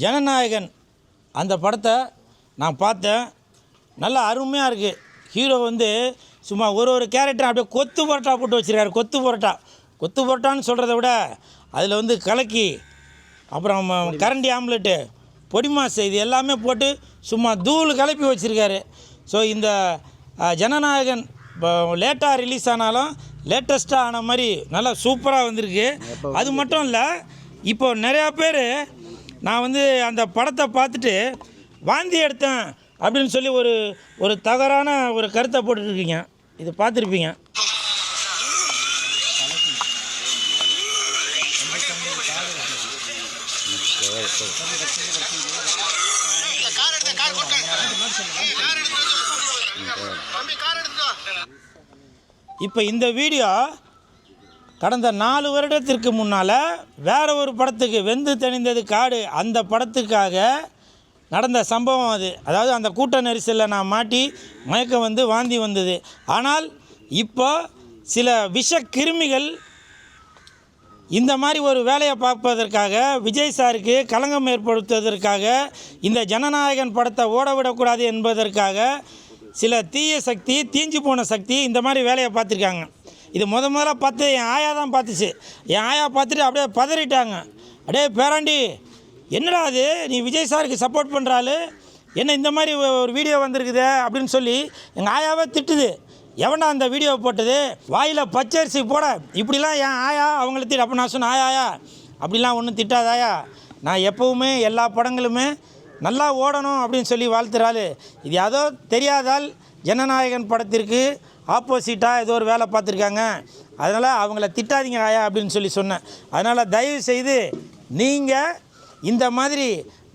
ஜனநாயகன் அந்த படத்தை நான் பார்த்தேன். நல்லா அருமையாக இருக்குது. ஹீரோ வந்து சும்மா ஒரு கேரக்டர் அப்படியே கொத்து பரோட்டா போட்டு வச்சுருக்காரு. கொத்து பரோட்டான்னு சொல்கிறத விட அதில் வந்து கலக்கி, அப்புறம் கரண்டி ஆம்லெட்டு, பொடி மாசு, இது எல்லாமே போட்டு சும்மா தூள் கலப்பி வச்சுருக்காரு. ஸோ இந்த ஜனநாயகன் இப்போ லேட்டாக ரிலீஸ் ஆனாலும் லேட்டஸ்ட்டாக ஆன மாதிரி நல்லா சூப்பராக வந்திருக்கு. அது மட்டும் இல்லை, இப்போ நிறையா பேர் நான் வந்து அந்த படத்தை பார்த்துட்டு வாந்தி எடுத்தேன் அப்படின்னு சொல்லி ஒரு தவறான ஒரு கருத்தை போட்டுட்ருக்கீங்க. இது பார்த்துருப்பீங்க. இப்போ இந்த வீடியோ கடந்த 4 வருடத்திற்கு முன்னால் வேறு ஒரு படத்துக்கு, வெந்து தணிந்தது காடு, அந்த படத்துக்காக நடந்த சம்பவம் அது. அதாவது அந்த கூட்ட நெரிசலில் நான் மாட்டி மயக்கம் வந்து வாந்தி வந்தது. ஆனால் இப்போ சில விஷ கிருமிகள் இந்த மாதிரி ஒரு வேலையை பார்ப்பதற்காக, விஜய் சாருக்கு களங்கம் ஏற்படுத்துவதற்காக, இந்த ஜனநாயகன் படத்தை ஓடவிடக்கூடாது என்பதற்காக சில தீய சக்தி, தீஞ்சு போன சக்தி இந்த மாதிரி வேலையை பார்த்துருக்காங்க. இது முதல்ல பார்த்து என் ஆயா தான் பார்த்துச்சு. என் ஆயா பார்த்துட்டு அப்படியே பதறிட்டாங்க. அப்படியே பேராண்டி, என்னடா அது, நீ விஜய் சாருக்கு சப்போர்ட் பண்ணுறாள், என்ன இந்த மாதிரி ஒரு வீடியோ வந்திருக்குது அப்படின்னு சொல்லி எங்கள் ஆயாவே திட்டுது. எவனா அந்த வீடியோ போட்டது, வாயில் பச்சரிசி போட இப்படிலாம் என் ஆயா அவங்கள திட்டு. அப்போ நான் சொன்னேன், ஆயா அப்படிலாம் ஒன்றும் திட்டாதாயா, நான் எப்போவுமே எல்லா படங்களுமே நல்லா ஓடணும் அப்படின்னு சொல்லி வாழ்த்துறாள். இது ஏதோ தெரியாதால் ஜனநாயகன் படத்திற்கு ஆப்போசிட்டாக ஏதோ ஒரு வேலை பார்த்துருக்காங்க, அதனால் அவங்கள திட்டாதீங்க ஆயா அப்படின்னு சொல்லி சொன்னேன். அதனால் தயவு செய்து நீங்கள் இந்த மாதிரி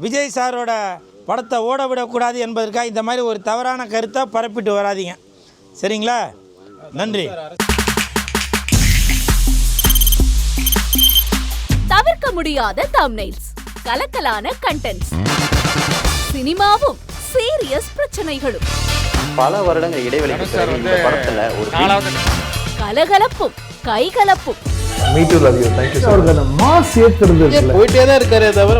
விஜய் சாரோட படத்தை ஓட விடக்கூடாது என்பதற்காக இந்த மாதிரி ஒரு தவறான கருத்தை பரப்பிட்டு வராதிங்க, சரிங்களா? நன்றி. தவிர்க்க முடியாத தம்ப்நெயில்ஸ், கலக்கலான கண்டென்ட்ஸ், சினிமாவும் சீரியஸ் பிரச்சனைகளும், பல வருடங்கள் இடைவெளிக்கு பிறகு இந்த படத்துல ஒரு கலகலப்பும் கைகலப்பும், போயிட்டே தான் இருக்காரே தவிர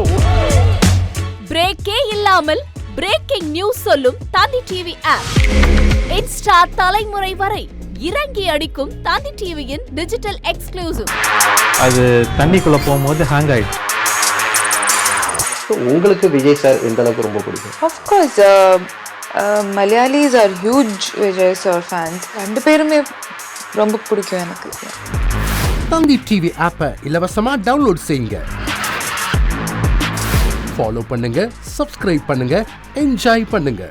பிரேக்கே இல்லாமல் பிரேக்கிங் நியூஸ் சொல்லும் தந்தி டிவி ஆப். இன்ஸ்டா தலைமுறை வரை இறங்கி அடிக்கும் தந்தி டிவியின் டிஜிட்டல் எக்ஸ்க்ளூசிவ். அது தண்ணிக்குள்ள போகும்போது ஹேங் ஆயிடுச்சு. உங்களுக்கு விஜய் சார் எந்த அளவுக்கு ரொம்ப பிடிக்கும்? Of course, Malayalis are huge Vijay sir fans. ரெண்டு பேருமே ரொம்ப பிடிக்கும் எனக்கு. தந்தி டிவி ஆப்பை இலவசமா டவுன்லோட் செய்யுங்க. ஃபாலோ பண்ணுங்க, சப்ஸ்கிரைப் பண்ணுங்க, என்ஜாய் பண்ணுங்க.